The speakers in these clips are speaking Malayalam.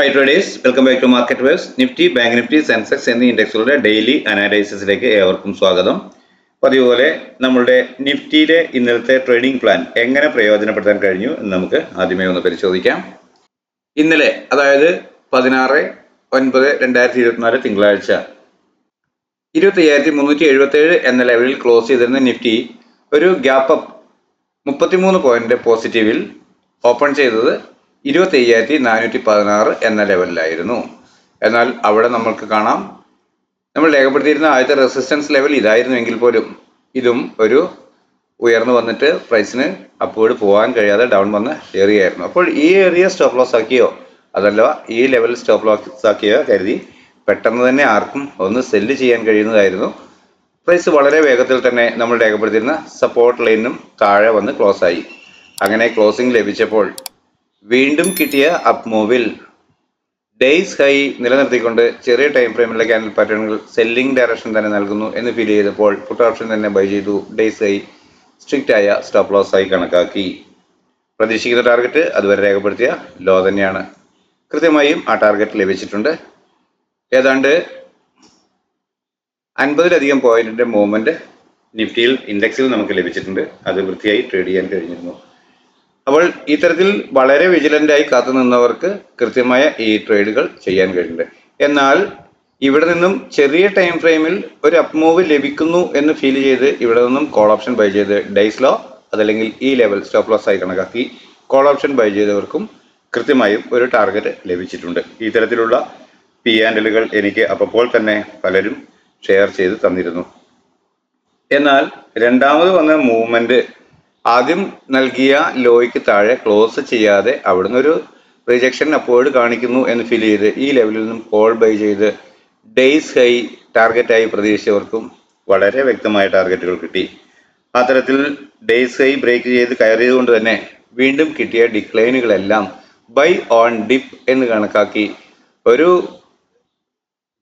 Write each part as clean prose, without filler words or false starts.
Hi traders, welcome back to market waves. Nifty, bank Nifty, Sensex എന്നീ ഇൻഡെക്സുകളുടെ ഡെയിലി അനാലിസിസിലേക്ക് ഏവർക്കും സ്വാഗതം. പതിവുപോലെ നമ്മളുടെ നിഫ്റ്റിയിലെ ഇന്നലത്തെ ട്രേഡിംഗ് പ്ലാൻ എങ്ങനെ പ്രയോജനപ്പെടുത്താൻ കഴിഞ്ഞു എന്ന് നമുക്ക് ആദ്യമേ ഒന്ന് പരിശോധിക്കാം. ഇന്നലെ, അതായത് 16/9/2024 തിങ്കളാഴ്ച 25,377 എന്ന ലെവലിൽ ക്ലോസ് ചെയ്തിരുന്ന നിഫ്റ്റി ഒരു ഗ്യാപ്പ് അപ്പ് 33 പോയിന്റ് പോസിറ്റീവിൽ ഓപ്പൺ ചെയ്തത് 25,416 എന്ന ലെവലിലായിരുന്നു. എന്നാൽ അവിടെ നമ്മൾക്ക് കാണാം, നമ്മൾ രേഖപ്പെടുത്തിയിരുന്ന ആദ്യത്തെ റെസിസ്റ്റൻസ് ലെവൽ ഇതായിരുന്നുവെങ്കിൽ പോലും ഇതും ഒരു ഉയർന്നു വന്നിട്ട് പ്രൈസിന് അപ്വേർഡ് പോകാൻ കഴിയാതെ ഡൗൺ വന്ന് ഏറിയായിരുന്നു. അപ്പോൾ ഈ ഏരിയ സ്റ്റോപ്പ് ലോസ് ആക്കിയോ അതല്ല ഈ ലെവൽ സ്റ്റോപ്പ് ലോസ് ആക്കിയോ കരുതി പെട്ടെന്ന് തന്നെ ആർക്കും ഒന്ന് സെല്ല് ചെയ്യാൻ കഴിയുന്നതായിരുന്നു. പ്രൈസ് വളരെ വേഗത്തിൽ തന്നെ നമ്മൾ രേഖപ്പെടുത്തിയിരുന്ന സപ്പോർട്ട് ലൈനും താഴെ വന്ന് ക്ലോസ് ആയി. അങ്ങനെ ക്ലോസിംഗ് ലഭിച്ചപ്പോൾ വീണ്ടും കിട്ടിയ അപ്പ് മൂവിൽ ഡേയ്സ് ഹൈ നിലനിർത്തിക്കൊണ്ട് ചെറിയ ടൈം ഫ്രെയിമിലെ ക്യാൻഡിൽ പാറ്റേണുകൾ സെല്ലിംഗ് ഡയറക്ഷൻ തന്നെ നൽകുന്നു എന്ന് ഫീൽ ചെയ്തപ്പോൾ പുട്ട് ഓപ്ഷൻ തന്നെ ബൈ ചെയ്തു. ഡേയ്സ് ഹൈ സ്ട്രിക്റ്റ് ആയ സ്റ്റോപ്പ് ലോസ് ആയി കണക്കാക്കി. പ്രതീക്ഷിക്കുന്ന ടാർഗറ്റ് അതുവരെ രേഖപ്പെടുത്തിയ ലോ തന്നെയാണ്. കൃത്യമായും ആ ടാർഗറ്റ് ലഭിച്ചിട്ടുണ്ട്. ഏതാണ്ട് 50-ലധികം പോയിന്റിന്റെ മൂവ്മെന്റ് നിഫ്റ്റിയിൽ ഇൻഡെക്സിൽ നമുക്ക് ലഭിച്ചിട്ടുണ്ട്. അത് വൃത്തിയായി ട്രേഡ് ചെയ്യാൻ കഴിഞ്ഞിരുന്നു. അപ്പോൾ ഇത്തരത്തിൽ വളരെ വിജിലൻ്റായി കാത്തു നിന്നവർക്ക് കൃത്യമായ ഈ ട്രേഡുകൾ ചെയ്യാൻ കഴിയുന്നുണ്ട്. എന്നാൽ ഇവിടെ നിന്നും ചെറിയ ടൈം ഫ്രെയിമിൽ ഒരു അപ്പ് മൂവ് ലഭിക്കുന്നു എന്ന് ഫീൽ ചെയ്ത് ഇവിടെ നിന്നും കോൾ ഓപ്ഷൻ ബൈ ചെയ്ത് ഡേയ്സ് ലോ അതല്ലെങ്കിൽ ഈ ലെവൽ സ്റ്റോപ്പ് ലോസ് ആയി കണക്കാക്കി കോൾ ഓപ്ഷൻ ബൈ ചെയ്തവർക്കും കൃത്യമായും ഒരു ടാർഗറ്റ് ലഭിച്ചിട്ടുണ്ട്. ഇത്തരത്തിലുള്ള പി ആൻഡ് എല്ലുകൾ എനിക്ക് അപ്പോൾ തന്നെ പലരും ഷെയർ ചെയ്ത് തന്നിരുന്നു. എന്നാൽ രണ്ടാമത് വന്ന മൂവ്മെന്റ് ആദ്യം നൽകിയ ലോയ്ക്ക് താഴെ ക്ലോസ് ചെയ്യാതെ അവിടുന്ന് ഒരു റിജക്ഷൻ അപ്വേർഡ് കാണിക്കുന്നു എന്ന് ഫീൽ ചെയ്ത് ഈ ലെവലിൽ നിന്നും കോൾ ബൈ ചെയ്ത് ഡേയ്സ് ഹൈ ടാർഗറ്റായി പ്രതീക്ഷിച്ചവർക്കും വളരെ വ്യക്തമായ ടാർഗറ്റുകൾ കിട്ടി. അത്തരത്തിൽ ഡേയ്സ് ഹൈ ബ്രേക്ക് ചെയ്ത് കയറിയത് കൊണ്ട് തന്നെ വീണ്ടും കിട്ടിയ ഡിക്ലൈനുകളെല്ലാം ബൈ ഓൺ ഡിപ്പ് എന്ന് കണക്കാക്കി ഒരു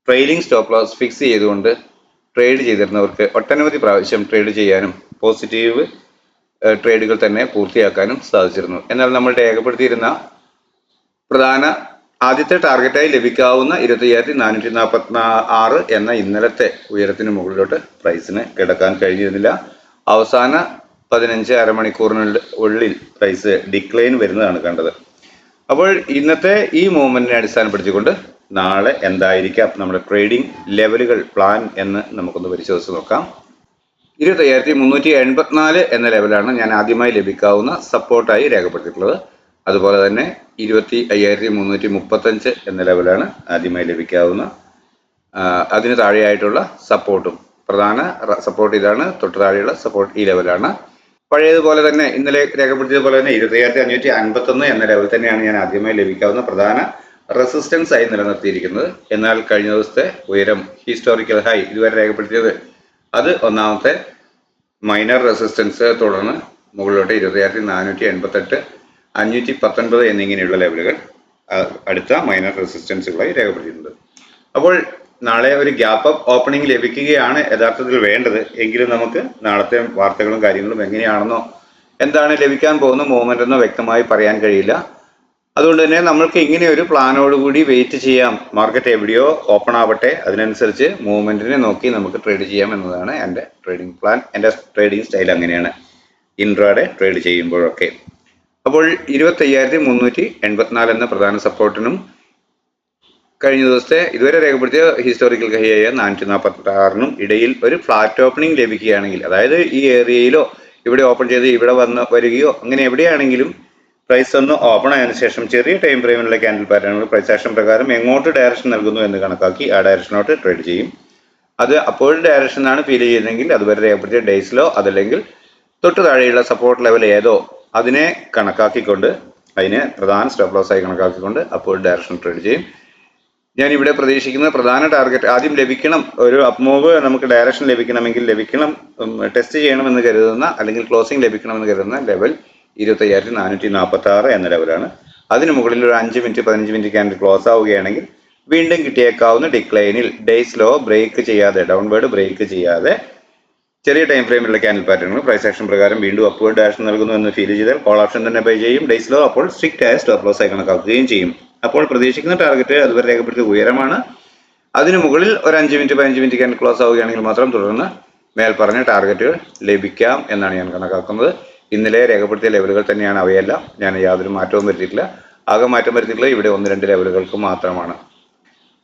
ട്രെയിലിംഗ് സ്റ്റോപ്പ് ലോസ് ഫിക്സ് ചെയ്തുകൊണ്ട് ട്രേഡ് ചെയ്തിരുന്നവർക്ക് ഒട്ടനവധി പ്രാവശ്യം ട്രേഡ് ചെയ്യാനും പോസിറ്റീവ് ട്രേഡുകൾ തന്നെ പൂർത്തിയാക്കാനും സാധിച്ചിരുന്നു. എന്നാൽ നമ്മൾ രേഖപ്പെടുത്തിയിരുന്ന പ്രധാന ആദ്യത്തെ ടാർഗറ്റായി ലഭിക്കാവുന്ന 25,446 എന്ന ഇന്നലത്തെ ഉയരത്തിന് മുകളിലോട്ട് പ്രൈസിന് കിടക്കാൻ കഴിഞ്ഞിരുന്നില്ല. അവസാന 15 അരമണിക്കൂറിനുള്ളിൽ പ്രൈസ് ഡിക്ലൈൻ വരുന്നതാണ് കണ്ടത്. അപ്പോൾ ഇന്നത്തെ ഈ മൂവ്മെന്റിനെ അടിസ്ഥാനപ്പെടുത്തിക്കൊണ്ട് നാളെ എന്തായിരിക്കാം നമ്മുടെ ട്രേഡിംഗ് ലെവലുകൾ പ്ലാൻ എന്ന് നമുക്കൊന്ന് പരിശോധിച്ച് നോക്കാം. 25,384 എന്ന ലെവലാണ് ഞാൻ ആദ്യമായി ലഭിക്കാവുന്ന സപ്പോർട്ടായി രേഖപ്പെടുത്തിയിട്ടുള്ളത്. അതുപോലെ തന്നെ 25,335 എന്ന ലെവലാണ് ആദ്യമായി ലഭിക്കാവുന്ന അതിന് താഴെയായിട്ടുള്ള സപ്പോർട്ടും. പ്രധാന സപ്പോർട്ട് ഇതാണ്, തൊട്ട് താഴെയുള്ള സപ്പോർട്ട് ഈ ലെവലാണ്. പഴയതുപോലെ തന്നെ ഇന്നലെ രേഖപ്പെടുത്തിയതുപോലെ തന്നെ 25,551 എന്ന ലെവൽ തന്നെയാണ് ഞാൻ ആദ്യമായി ലഭിക്കാവുന്ന പ്രധാന റെസിസ്റ്റൻസ് ആയി നിലനിർത്തിയിരിക്കുന്നത്. എന്നാൽ കഴിഞ്ഞ ദിവസത്തെ ഉയരം ഹിസ്റ്റോറിക്കൽ ഹൈ ഇതുവരെ രേഖപ്പെടുത്തിയത് അത് ഒന്നാമത്തെ മൈനർ റെസിസ്റ്റൻസ് തുടർന്ന് മുകളിലോട്ട് 25,488, 519 എന്നിങ്ങനെയുള്ള ലെവലുകൾ അടുത്ത മൈനർ റെസിസ്റ്റൻസുകളായി രേഖപ്പെടുത്തിയിട്ടുണ്ട്. അപ്പോൾ നാളെ ഒരു ഗ്യാപ്പ് അപ്പ് ഓപ്പണിംഗ് ലഭിക്കുകയാണ് യഥാർത്ഥത്തിൽ വേണ്ടത്. എങ്കിലും നമുക്ക് നാളത്തെ വാർത്തകളും കാര്യങ്ങളും എങ്ങനെയാണെന്നോ എന്താണ് ലഭിക്കാൻ പോകുന്ന മൂവ്മെന്റ് എന്നോ വ്യക്തമായി പറയാൻ കഴിയില്ല. അതുകൊണ്ട് തന്നെ നമ്മൾക്ക് ഇങ്ങനെ ഒരു പ്ലാനോടുകൂടി വെയിറ്റ് ചെയ്യാം. മാർക്കറ്റ് എവിടെയോ ഓപ്പൺ ആവട്ടെ, അതിനനുസരിച്ച് മൂവ്മെന്റിനെ നോക്കി നമുക്ക് ട്രേഡ് ചെയ്യാം എന്നതാണ് എൻ്റെ ട്രേഡിംഗ് പ്ലാൻ. എൻ്റെ ട്രേഡിംഗ് സ്റ്റൈൽ അങ്ങനെയാണ് ഇൻട്രാഡേ ട്രേഡ് ചെയ്യുമ്പോഴൊക്കെ. അപ്പോൾ 25,384 എന്ന പ്രധാന സപ്പോർട്ടിനും കഴിഞ്ഞ ദിവസത്തെ ഇതുവരെ രേഖപ്പെടുത്തിയ ഹിസ്റ്റോറിക്കൽ ഹൈ ആയ 446 ഇടയിൽ ഒരു ഫ്ലാറ്റ് ഓപ്പണിംഗ് ലഭിക്കുകയാണെങ്കിൽ, അതായത് ഈ ഏരിയയിലോ ഇവിടെ ഓപ്പൺ ചെയ്ത് ഇവിടെ വരികയോ അങ്ങനെ എവിടെയാണെങ്കിലും പ്രൈസ് ഒന്ന് ഓപ്പൺ ആയതിനു ശേഷം ചെറിയ ടൈം ഫ്രെയിമിലുള്ള ക്യാൻഡിൽ പാറ്റേണുകൾ പ്രൈസ് ആക്ഷൻ പ്രകാരം എങ്ങോട്ട് ഡയറക്ഷൻ നൽകുന്നു എന്ന് കണക്കാക്കി ആ ഡയറക്ഷനോട്ട് ട്രേഡ് ചെയ്യും. അത് അപ്പോൾ ഡയറക്ഷൻ ആണ് ഫീൽ ചെയ്യുന്നതെങ്കിൽ അതുവരെ രേഖപ്പെടുത്തിയ ഡേയ്സിലോ അതല്ലെങ്കിൽ തൊട്ട് താഴെയുള്ള സപ്പോർട്ട് ലെവൽ ഏതോ അതിനെ കണക്കാക്കിക്കൊണ്ട് അതിനെ പ്രധാന സ്റ്റോപ്പ് ലോസ് ആയി കണക്കാക്കിക്കൊണ്ട് അപ്പോൾ ഡയറക്ഷൻ ട്രേഡ് ചെയ്യും. ഞാൻ ഇവിടെ പ്രതീക്ഷിക്കുന്ന പ്രധാന ടാർഗറ്റ് ആദ്യം ലഭിക്കണം. ഒരു അപ്പ് മൂവ് നമുക്ക് ഡയറക്ഷൻ ലഭിക്കണമെങ്കിൽ ടെസ്റ്റ് ചെയ്യണമെന്ന് കരുതുന്ന അല്ലെങ്കിൽ ക്ലോസിംഗ് ലഭിക്കണമെന്ന് കരുതുന്ന ലെവൽ 25,446 എന്ന ലെവലാണ്. അതിന് മുകളിൽ ഒരു 5 മിനിറ്റ് 15 മിനിറ്റ് ക്യാൻഡിൽ ക്ലോസ് ആവുകയാണെങ്കിൽ വീണ്ടും കിട്ടിയേക്കാവുന്ന ഡിക്ലൈനിൽ ഡേയ്സ് ലോ ബ്രേക്ക് ചെയ്യാതെ ഡൗൺവേർഡ് ബ്രേക്ക് ചെയ്യാതെ ചെറിയ ടൈം ഫ്രെയിമിലുള്ള ക്യാൻഡിൽ പാറ്റേണുകൾ പ്രൈസ് ആക്ഷൻ പ്രകാരം വീണ്ടും അപ്വേർഡ് ഡയറക്ഷൻ നൽകുന്നു എന്ന് ഫീൽ ചെയ്താൽ കോൾ ഓപ്ഷൻ തന്നെ ബൈ ചെയ്യും. ഡേയ്സ് ലോ അപ്പോൾ സ്ട്രിക്റ്റ് ആയ സ്റ്റോപ്പ് ലോസ് ആയി കണക്കാക്കുകയും ചെയ്യും. അപ്പോൾ പ്രതീക്ഷിക്കുന്ന ടാർഗറ്റ് അതുവരെ രേഖപ്പെടുത്തിയ ഉയരമാണ്. അതിനു മുകളിൽ ഒരു 5 മിനിറ്റ് 15 മിനിറ്റ് ക്യാൻഡിൽ ക്ലോസ് ആവുകയാണെങ്കിൽ മാത്രം തുടർന്ന് മേൽപ്പറഞ്ഞ ടാർഗറ്റുകൾ ലഭിക്കാം എന്നാണ് ഞാൻ കണക്കാക്കുന്നത്. ഇന്നലെ രേഖപ്പെടുത്തിയ ലെവലുകൾ തന്നെയാണ് അവയെല്ലാം. ഞാൻ യാതൊരു മാറ്റവും വരുത്തിയിട്ടില്ല. ആകെ മാറ്റം വരുത്തിയിട്ടുള്ളത് ഇവിടെ 1-2 ലെവലുകൾക്ക് മാത്രമാണ്.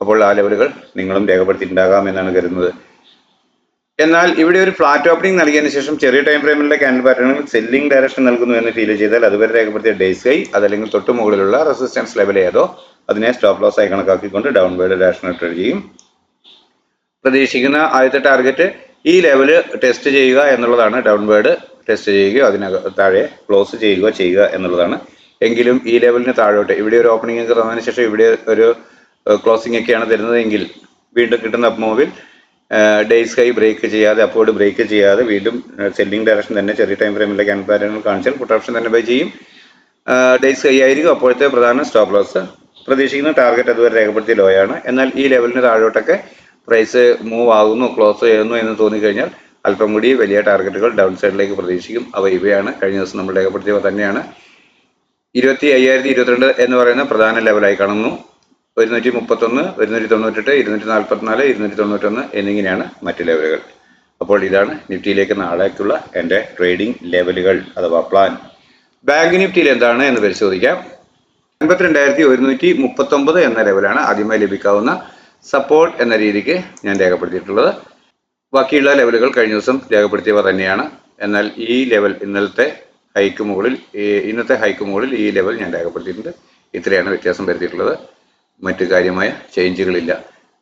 അപ്പോൾ ആ ലെവലുകൾ നിങ്ങളും രേഖപ്പെടുത്തിയിട്ടുണ്ടാകാം എന്നാണ് കരുതുന്നത്. എന്നാൽ ഇവിടെ ഒരു ഫ്ലാറ്റ് ഓപ്പണിംഗ് നൽകിയതിനു ശേഷം ചെറിയ ടൈം ഫ്രെയിമിലെ ക്യാൻഡിൽ പാറ്റേണുകൾ സെല്ലിംഗ് ഡയറക്ഷൻ നൽകുന്നു എന്ന് ഫീൽ ചെയ്താൽ അതുവരെ രേഖപ്പെടുത്തിയ ഡേയ്സ് ഹൈ അതല്ലെങ്കിൽ തൊട്ട് മുകളിലുള്ള റെസിസ്റ്റൻസ് ലെവൽ ഏതോ അതിനെ സ്റ്റോപ്പ് ലോസ് ആയി കണക്കാക്കിക്കൊണ്ട് ഡൗൺവേർഡ് ഡയറക്ഷണൽ ട്രേഡ് ചെയ്യും. പ്രതീക്ഷിക്കുന്ന ആദ്യത്തെ ടാർഗറ്റ് ഈ ലെവല് ടെസ്റ്റ് ചെയ്യുക എന്നുള്ളതാണ്. ഡൗൺവേർഡ് ടെസ്റ്റ് ചെയ്യുകയോ താഴെ ക്ലോസ് ചെയ്യുക എന്നുള്ളതാണ്. എങ്കിലും ഈ ലെവലിന് താഴോട്ട് ഇവിടെ ഒരു ഓപ്പണിംഗ് ഒക്കെ തന്നതിന് ശേഷം ഇവിടെ ഒരു ക്ലോസിംഗ് ഒക്കെയാണ് തരുന്നതെങ്കിൽ വീണ്ടും കിട്ടുന്ന അപ്പ് മൂവിൽ ഡേയ്സ് ഹൈ ബ്രേക്ക് ചെയ്യാതെ അപ്പോർഡ് ബ്രേക്ക് ചെയ്യാതെ വീണ്ടും സെല്ലിംഗ് ഡയറക്ഷൻ തന്നെ ചെറിയ ടൈം ഫ്രെയിമിലെ ക്യാൻഡിൽ പാറ്റേണുകൾ കാണിച്ചാൽ പുട്ട് ഓപ്ഷൻ തന്നെ ബൈ ചെയ്യും. ഡേയ്സ് ഹൈ ആയിരിക്കും അപ്പോഴത്തെ പ്രധാന സ്റ്റോപ്പ് ലോസ്. പ്രതീക്ഷിക്കുന്ന ടാർഗറ്റ് അതുവരെ രേഖപ്പെടുത്തിയ ലോ ആണ്. എന്നാൽ ഈ ലെവലിന് താഴോട്ടൊക്കെ പ്രൈസ് മൂവ് ആകുന്നു ക്ലോസ് ചെയ്യുന്നു എന്ന് തോന്നിക്കഴിഞ്ഞാൽ അല്പം കൂടി വലിയ ടാർഗറ്റുകൾ ഡൗൺ സൈഡിലേക്ക് പ്രതീക്ഷിക്കും. ഇവയാണ് കഴിഞ്ഞ ദിവസം നമ്മൾ രേഖപ്പെടുത്തിയവ തന്നെയാണ്. 25,022 എന്ന് പറയുന്ന പ്രധാന ലെവലായി കാണുന്നു. 131, 198, 244, 291 എന്നിങ്ങനെയാണ് മറ്റ് ലെവലുകൾ. അപ്പോൾ ഇതാണ് നിഫ്റ്റിയിലേക്ക് നാളേക്കുള്ള എൻ്റെ ട്രേഡിംഗ് ലെവലുകൾ അഥവാ പ്ലാൻ. ബാങ്ക് നിഫ്റ്റിയിൽ എന്താണ് എന്ന് പരിശോധിക്കാം. 52,139 എന്ന ലെവലാണ് ആദ്യമായി ലഭിക്കാവുന്ന സപ്പോർട്ട് എന്ന രീതിക്ക് ഞാൻ രേഖപ്പെടുത്തിയിട്ടുള്ളത്. ബാക്കിയുള്ള ലെവലുകൾ കഴിഞ്ഞ ദിവസം രേഖപ്പെടുത്തിയവ തന്നെയാണ്. എന്നാൽ ഈ ലെവൽ ഇന്നത്തെ ഹൈക്ക് മുകളിൽ ഈ ലെവൽ ഞാൻ രേഖപ്പെടുത്തിയിട്ടുണ്ട്. ഇത്രയാണ് വ്യത്യാസം വരുത്തിയിട്ടുള്ളത്. മറ്റു കാര്യമായ ചേഞ്ചുകളില്ല.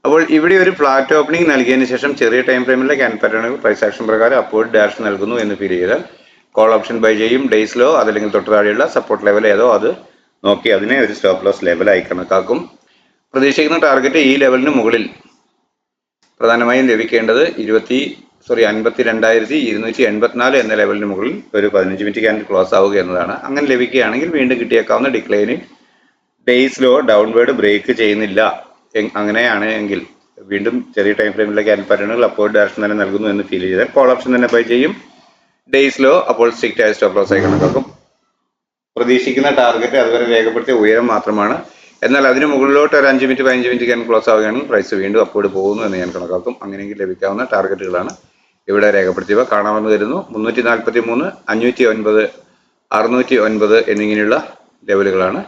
അപ്പോൾ ഇവിടെ ഒരു ഫ്ലാറ്റ് ഓപ്പണിംഗ് നൽകിയതിനു ശേഷം ചെറിയ ടൈം ഫ്രെയിമിലെ ക്യാൻഡിൽ പാറ്റേണുകൾ പ്രൈസ് ആക്ഷൻ പ്രകാരം അപ്വേർഡ് ഡയറക്ഷൻ നൽകുന്നു എന്ന് ഫീൽ ചെയ്താൽ കോൾ ഓപ്ഷൻ ബൈ ചെയ്യും. ഡേയ്സ് ലോ അതല്ലെങ്കിൽ തൊട്ട് താഴെയുള്ള സപ്പോർട്ട് ലെവൽ ഏതോ അത് നോക്കി അതിനെ ഒരു സ്റ്റോപ്പ് ലോസ് ലെവലായി കണക്കാക്കും. പ്രതീക്ഷിക്കുന്ന ടാർഗറ്റ് ഈ ലെവലിന് മുകളിൽ പ്രധാനമായും ലഭിക്കേണ്ടത് 52,284 എന്ന ലെവലിന് മുകളിൽ ഒരു 15 മിനിറ്റ് ക്യാൻഡിൽ ക്ലോസ് ആവുക എന്നതാണ്. അങ്ങനെ ലഭിക്കുകയാണെങ്കിൽ വീണ്ടും കിട്ടിയേക്കാവുന്ന ഡിക്ലൈനിൽ ഡേയ്സ് ലോ ഡൗൺവേർഡ് ബ്രേക്ക് ചെയ്യുന്നില്ല. അങ്ങനെയാണ് എങ്കിൽ വീണ്ടും ചെറിയ ടൈം ഫ്രെയിമിലെ ക്യാൻഡിൽ പാറ്റേണുകൾ അപ്വേർഡ് ഡയറക്ഷൻ തന്നെ നൽകുന്നു എന്ന് ഫീൽ ചെയ്താൽ കോൾ ഓപ്ഷൻ തന്നെ ബൈ ചെയ്യും. ഡേയ്സ് ലോ അപ്പോൾ സ്ട്രിക്റ്റ് ആയ സ്റ്റോപ്പ് ലോസ് ആയി കണക്കാക്കും. പ്രതീക്ഷിക്കുന്ന ടാർഗറ്റ് അതുവരെ രേഖപ്പെടുത്തിയ ഉയരം മാത്രമാണ്. എന്നാൽ അതിന് മുകളിലോട്ട് ഒരു 5 മിനിറ്റ് 15 മിനിറ്റ് ക്യാൻഡിൽ ക്ലോസ് ആവുകയാണെങ്കിൽ പ്രൈസ് വീണ്ടും അപ്വേർഡ് പോകുന്നു എന്ന് ഞാൻ കണക്കാക്കും. അങ്ങനെയെങ്കിൽ ലഭിക്കാവുന്ന ടാർഗറ്റുകളാണ് ഇവിടെ രേഖപ്പെടുത്തിയവ. കാണാമെന്ന് കരുതുന്നു. 343, 509, 609 എന്നിങ്ങനെയുള്ള ലെവലുകളാണ്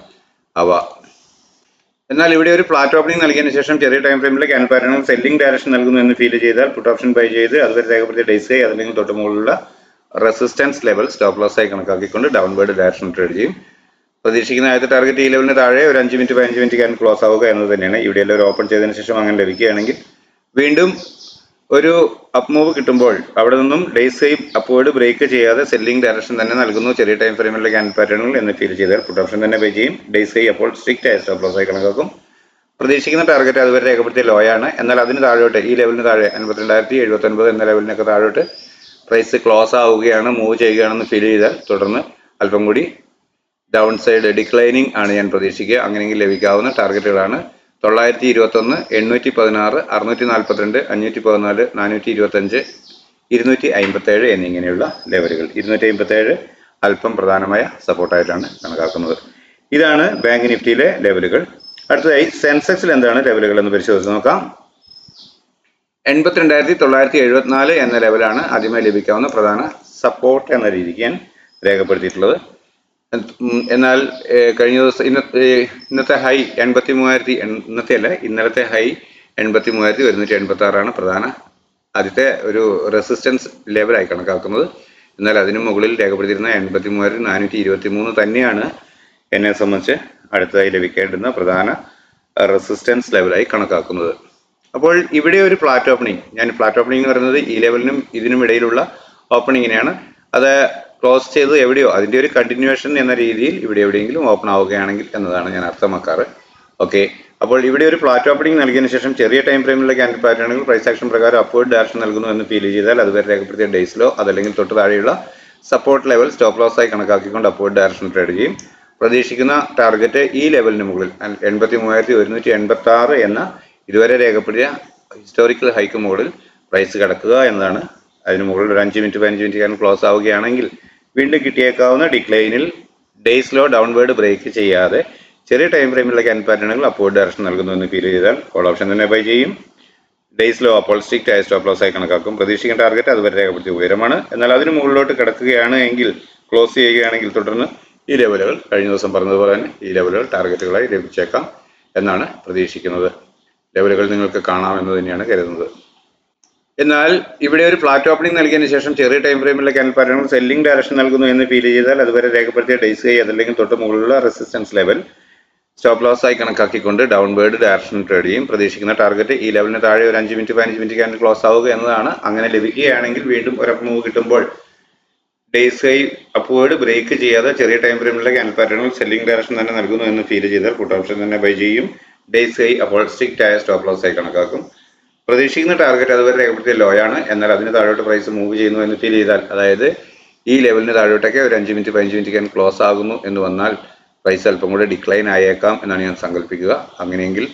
അവ. എന്നാൽ ഇവിടെ ഒരു ഫ്ലാറ്റ് ഓപ്പണിംഗ് നൽകിയതിനു ശേഷം ചെറിയ ടൈം ഫ്രെയിമിലെ ക്യാൻഡിൽ പാറ്റേണുകൾ സെല്ലിംഗ് ഡയറക്ഷൻ നൽകുന്നു എന്ന് ഫീൽ ചെയ്താൽ പുട്ട് ഓപ്ഷൻ ബൈ ചെയ്ത് അതുവരെ രേഖപ്പെടുത്തിയ ഡേയ്സ് ഹൈ അതല്ലെങ്കിൽ തൊട്ട് മുകളിലുള്ള റെസിസ്റ്റൻസ് ലെവൽ സ്റ്റോപ്പ് ലോസ് ആയി കണക്കാക്കിക്കൊണ്ട് ഡൗൺവേർഡ് ഡയറക്ഷൻ ട്രേഡ് ചെയ്യും. പ്രതീക്ഷിക്കുന്ന ആദ്യത്തെ ടാർഗറ്റ് ഈ ലെവലിന് താഴെ ഒരു 5 മിനിറ്റ് 15 മിനിറ്റ് ക്യാൻഡിൽ ക്ലോസ് ആവുക എന്നത് തന്നെയാണ്. ഇവിടെയെല്ലാം ഒരു ഓപ്പൺ ചെയ്തതിനു ശേഷം അങ്ങനെ ലഭിക്കുകയാണെങ്കിൽ വീണ്ടും ഒരു അപ്പ് മൂവ് കിട്ടുമ്പോൾ അവിടെ നിന്നും ഡേയ്സ് ഹൈ അപ്വേർഡ് ബ്രേക്ക് ചെയ്യാതെ സെല്ലിംഗ് ഡയറക്ഷൻ തന്നെ നൽകുന്നു ചെറിയ ടൈം ഫ്രെയിമിലെ ക്യാൻഡിൽ പാറ്റേണുകൾ എന്ന് ഫീൽ ചെയ്താൽ പുട്ട് ഓപ്ഷൻ തന്നെ ബൈ ചെയ്യും. ഡേയ്സ് ഹൈ അപ്പോൾ സ്ട്രിക്റ്റ് ആയ സ്റ്റോപ്പ് ലോസ് ആയി കണക്കാക്കും. പ്രതീക്ഷിക്കുന്ന ടാർഗറ്റ് അതുവരെ രേഖപ്പെടുത്തിയ ലോ ആണ്. എന്നാൽ അതിന് താഴോട്ട് ഈ ലെവലിന് താഴെ 52,079 എന്ന ലെവലിനൊക്കെ താഴോട്ട് പ്രൈസ് ക്ലോസ് ആവുകയാണ് മൂവ് ചെയ്യുകയാണെന്ന് ഫീൽ ചെയ്താൽ തുടർന്ന് അല്പം കൂടി ഡൗൺ സൈഡ് ഡിക്ലൈനിങ് ആണ് ഞാൻ പ്രതീക്ഷിക്കുക. അങ്ങനെയെങ്കിൽ ലഭിക്കാവുന്ന ടാർഗറ്റുകളാണ് 921, 816, 642, 514, 425, 257 എന്നിങ്ങനെയുള്ള ലെവലുകൾ. 257 അല്പം പ്രധാനമായ സപ്പോർട്ടായിട്ടാണ് കണക്കാക്കുന്നത്. ഇതാണ് ബാങ്ക് നിഫ്റ്റിയിലെ ലെവലുകൾ. അടുത്തതായി സെൻസെക്സിൽ എന്താണ് ലെവലുകൾ എന്ന് പരിശോധിച്ച് നോക്കാം. 82,974 എന്ന ലെവലാണ് ആദ്യമായി ലഭിക്കാവുന്ന പ്രധാന സപ്പോർട്ട് എന്ന രീതിക്ക് ഞാൻ രേഖപ്പെടുത്തിയിട്ടുള്ളത്. എന്നാൽ കഴിഞ്ഞ ദിവസം ഇന്നത്തെ ഹൈ 83,000 ഇന്നലത്തെ ഹൈ 83,186 പ്രധാന ആദ്യത്തെ ഒരു റെസിസ്റ്റൻസ് ലെവലായി കണക്കാക്കുന്നത്. എന്നാൽ അതിനു മുകളിൽ രേഖപ്പെടുത്തിയിരുന്ന 83,423 തന്നെയാണ് എന്നെ സംബന്ധിച്ച് അടുത്തതായി ലഭിക്കേണ്ടുന്ന പ്രധാന റെസിസ്റ്റൻസ് ലെവലായി കണക്കാക്കുന്നത്. അപ്പോൾ ഇവിടെ ഒരു ഫ്ലാറ്റ് ഓപ്പണിംഗ്, ഞാൻ ഫ്ലാറ്റ് ഓപ്പണിംഗ് എന്ന് പറയുന്നത് ഈ ലെവലിനും ഇതിനും ഇടയിലുള്ള ഓപ്പണിങ്ങിനെയാണ്. അത് ക്ലോസ് ചെയ്ത് എവിടെയോ അതിൻ്റെ ഒരു കണ്ടിന്യൂവേഷൻ എന്ന രീതിയിൽ ഇവിടെ എവിടെയെങ്കിലും ഓപ്പൺ ആവുകയാണെങ്കിൽ എന്നതാണ് ഞാൻ അർത്ഥമാക്കാറ്. ഓക്കെ, അപ്പോൾ ഇവിടെ ഒരു ഫ്ലാറ്റ് ഓപ്പണിംഗ് നൽകിയതിനു ശേഷം ചെറിയ ടൈം ഫ്രെയിമിലുള്ള ക്യാൻഡിൽ പാറ്റേണുകൾ പ്രൈസ് ആക്ഷൻ പ്രകാരം അപ്വേർഡ് ഡയറക്ഷൻ നൽകുന്നു എന്ന് ഫീൽ ചെയ്താൽ അതുവരെ രേഖപ്പെടുത്തിയ ഡേയ്സ് ലോ അതല്ലെങ്കിൽ തൊട്ട് താഴെയുള്ള സപ്പോർട്ട് ലെവൽ സ്റ്റോപ്പ് ലോസ് ആയി കണക്കാക്കിക്കൊണ്ട് അപ്വേർഡ് ഡയറക്ഷൻ ട്രേഡ് ചെയ്യും. പ്രതീക്ഷിക്കുന്ന ടാർഗറ്റ് ഈ ലെവലിന് മുകളിൽ 83,186 എന്ന ഇതുവരെ രേഖപ്പെടുത്തിയ ഹിസ്റ്റോറിക്കൽ ഹൈക്ക് മുകളിൽ പ്രൈസ് കിടക്കുക എന്നതാണ്. അതിന് മുകളിൽ ഒരു 5 മിനിറ്റ് 15 മിനിറ്റ് ക്യാൻഡിൽ ക്ലോസ് ആവുകയാണെങ്കിൽ വീണ്ടും കിട്ടിയേക്കാവുന്ന ഡിക്ലൈനിൽ ഡേയ്സ് ലോ ഡൗൺവേർഡ് ബ്രേക്ക് ചെയ്യാതെ ചെറിയ ടൈം ഫ്രെയിമിലുള്ള ക്യാൻഡിൽ പാറ്റേണുകൾ അപ്വേർഡ് ഡയറക്ഷൻ നൽകുന്നു എന്ന് ഫീൽ ചെയ്താൽ കോൾ ഓപ്ഷൻ തന്നെ ബൈ ചെയ്യും. ഡേയ്സ് ലോ അപ്പോൾ സ്ട്രിക്റ്റ് ആയ സ്റ്റോപ്പ് ലോസ് ആയി കണക്കാക്കും. പ്രതീക്ഷിക്കുന്ന ടാർഗറ്റ് അതുവരെ രേഖപ്പെടുത്തിയ ഉയരമാണ്. എന്നാൽ അതിന് മുകളിലോട്ട് കിടക്കുകയാണ് എങ്കിൽ, ക്ലോസ് ചെയ്യുകയാണെങ്കിൽ തുടർന്ന് ഈ ലെവലുകൾ കഴിഞ്ഞ ദിവസം പറഞ്ഞതുപോലെ തന്നെ ഈ ലെവലുകൾ ടാർഗറ്റുകളായി ലഭിച്ചേക്കാം എന്നാണ് പ്രതീക്ഷിക്കുന്നത്. ലെവലുകൾ നിങ്ങൾക്ക് കാണാമെന്ന് തന്നെയാണ് കരുതുന്നത്. എന്നാൽ ഇവിടെ ഒരു ഫ്ലാറ്റ് ഓപ്പണിംഗ് നൽകിയതിനു ശേഷം ചെറിയ ടൈം ഫ്രെയിമിലുള്ള ക്യാൻഡിൽ പാറ്റേണുകൾ സെല്ലിംഗ് ഡയറക്ഷൻ നൽകുന്നു എന്ന് ഫീൽ ചെയ്താൽ അതുവരെ രേഖപ്പെടുത്തിയ ഡേയ്സ് ഹൈ അതല്ലെങ്കിൽ തൊട്ട് മുകളിലുള്ള റെസിസ്റ്റൻസ് ലെവൽ സ്റ്റോപ്പ് ലോസ് ആയി കണക്കാക്കിക്കൊണ്ട് ഡൗൺവേർഡ് ഡയറക്ഷൻ ട്രേഡ് ചെയ്യും. പ്രതീക്ഷിക്കുന്ന ടാർഗറ്റ് ഈ ലെവലിന് താഴെ ഒരു 5 മിനിറ്റ് 15 മിനിറ്റ് ക്യാൻഡിൽ ക്ലോസ് ആവുക എന്നതാണ്. അങ്ങനെ ലഭിക്കുകയാണെങ്കിൽ വീണ്ടും ഒരു മൂവ് കിട്ടുമ്പോൾ ഡേയ്സ് ഹൈ അപ്വേർഡ് ബ്രേക്ക് ചെയ്യാതെ ചെറിയ ടൈം ഫ്രെയിമിലുള്ള ക്യാൻഡിൽ പാറ്റേണുകൾ സെല്ലിംഗ് ഡയറക്ഷൻ തന്നെ നൽകുന്നു എന്ന് ഫീൽ ചെയ്താൽ പുട്ട് ഓപ്ഷൻ തന്നെ ബൈ ചെയ്യും. ഡേയ്സ് ഹൈ അപ്പോൾ സ്ട്രിക്റ്റ് ആയ സ്റ്റോപ്പ് ലോസ് ആയി കണക്കാക്കും. പ്രതീക്ഷിക്കുന്ന ടാർഗറ്റ് അതുവരെ രേഖപ്പെടുത്തിയ ലോ ആണ്. എന്നാൽ അതിന് താഴോട്ട് പ്രൈസ് മൂവ് ചെയ്യുന്നു എന്ന് ഫീൽ ചെയ്താൽ, അതായത് ഈ ലെവലിന് താഴോട്ടൊക്കെ ഒരു 5 മിനിറ്റ് 15 മിനിറ്റ് ക്യാൻഡിൽ ക്ലോസ് ആകുന്നു എന്ന് വന്നാൽ പ്രൈസ് അല്പം കൂടെ ഡിക്ലൈൻ ആയേക്കാം എന്നാണ് ഞാൻ സങ്കല്പിക്കുക. അങ്ങനെയെങ്കിൽ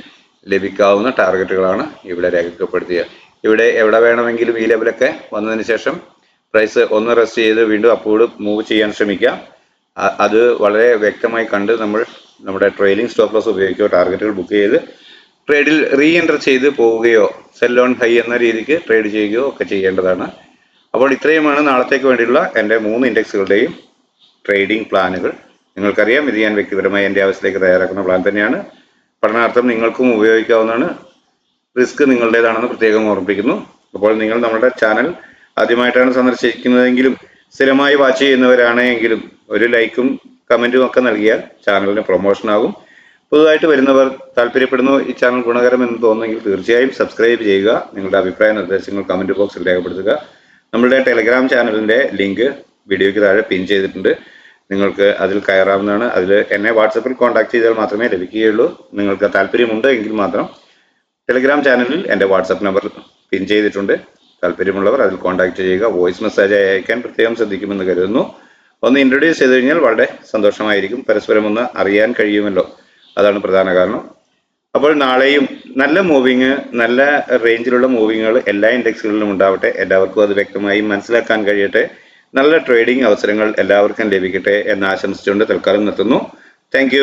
ലഭിക്കാവുന്ന ടാർഗറ്റുകളാണ് ഇവിടെ രേഖപ്പെടുത്തിയത്. ഇവിടെ എവിടെ വേണമെങ്കിലും ഈ ലെവലൊക്കെ വന്നതിന് ശേഷം പ്രൈസ് ഒന്ന് റെസ്റ്റ് ചെയ്ത് വീണ്ടും അപ്വേർഡ് മൂവ് ചെയ്യാൻ ശ്രമിക്കാം. അത് വളരെ വ്യക്തമായി കണ്ട് നമ്മൾ നമ്മുടെ ട്രെയിലിംഗ് സ്റ്റോപ്പ് ലോസ് ഉപയോഗിക്കുകയോ ടാർഗറ്റുകൾ ബുക്ക് ചെയ്ത് ട്രേഡിൽ റീ എൻ്റർ ചെയ്ത് പോവുകയോ സെൽ ഓൺ ഹൈ എന്ന രീതിക്ക് ട്രേഡ് ചെയ്യുകയോ ഒക്കെ ചെയ്യേണ്ടതാണ്. അപ്പോൾ ഇത്രയുമാണ് നാളത്തേക്ക് വേണ്ടിയുള്ള എൻ്റെ 3 ഇൻഡെക്സുകളുടെയും ട്രേഡിംഗ് പ്ലാനുകൾ. നിങ്ങൾക്കറിയാം, ഇത് ഞാൻ വ്യക്തിപരമായി എൻ്റെ ആവശ്യത്തിലേക്ക് തയ്യാറാക്കുന്ന പ്ലാൻ തന്നെയാണ്. പഠനാർത്ഥം നിങ്ങൾക്കും ഉപയോഗിക്കാവുന്നതാണ്. റിസ്ക് നിങ്ങളുടേതാണെന്ന് പ്രത്യേകം ഓർമ്മിപ്പിക്കുന്നു. അപ്പോൾ നിങ്ങൾ നമ്മുടെ ചാനൽ ആദ്യമായിട്ടാണ് സന്ദർശിക്കുന്നതെങ്കിലും സ്ഥിരമായി വാച്ച് ചെയ്യുന്നവരാണെങ്കിലും ഒരു ലൈക്കും കമൻറ്റും ഒക്കെ നൽകിയാൽ ചാനലിന് പ്രൊമോഷൻ ആകും. പുതുതായിട്ട് വരുന്നവർ താല്പര്യപ്പെടുന്നു, ഈ ചാനൽ ഗുണകരമെന്ന് തോന്നുമെങ്കിൽ തീർച്ചയായും സബ്സ്ക്രൈബ് ചെയ്യുക. നിങ്ങളുടെ അഭിപ്രായ നിർദ്ദേശങ്ങൾ കമൻറ്റ് ബോക്സിൽ രേഖപ്പെടുത്തുക. നമ്മളുടെ ടെലഗ്രാം ചാനലിൻ്റെ ലിങ്ക് വീഡിയോയ്ക്ക് താഴെ പിൻ ചെയ്തിട്ടുണ്ട്. നിങ്ങൾക്ക് അതിൽ കയറാവുന്നതാണ്. അതിൽ എന്നെ വാട്സപ്പിൽ കോൺടാക്ട് ചെയ്താൽ മാത്രമേ ലഭിക്കുകയുള്ളൂ. നിങ്ങൾക്ക് താല്പര്യമുണ്ട് എങ്കിൽ മാത്രം ടെലഗ്രാം ചാനലിൽ എൻ്റെ വാട്സപ്പ് നമ്പർ പിൻ ചെയ്തിട്ടുണ്ട്. താല്പര്യമുള്ളവർ അതിൽ കോൺടാക്ട് ചെയ്യുക. വോയിസ് മെസ്സേജ് അയക്കാൻ പ്രത്യേകം ശ്രദ്ധിക്കുമെന്ന് കരുതുന്നു. ഒന്ന് ഇൻട്രൊഡ്യൂസ് ചെയ്ത് കഴിഞ്ഞാൽ വളരെ സന്തോഷമായിരിക്കും. പരസ്പരം ഒന്ന് അറിയാൻ കഴിയുമല്ലോ, അതാണ് പ്രധാന കാരണം. അപ്പോൾ നാളെയും നല്ല മൂവിങ്, നല്ല റേഞ്ചിലുള്ള മൂവിങ്ങുകൾ എല്ലാ ഇൻഡെക്സുകളിലും ഉണ്ടാവട്ടെ. എല്ലാവർക്കും അത് വ്യക്തമായി മനസ്സിലാക്കാൻ കഴിയട്ടെ. നല്ല ട്രേഡിംഗ് അവസരങ്ങൾ എല്ലാവർക്കും ലഭിക്കട്ടെ എന്ന് ആശംസിച്ചുകൊണ്ട് തൽക്കാലം നിർത്തുന്നു. താങ്ക്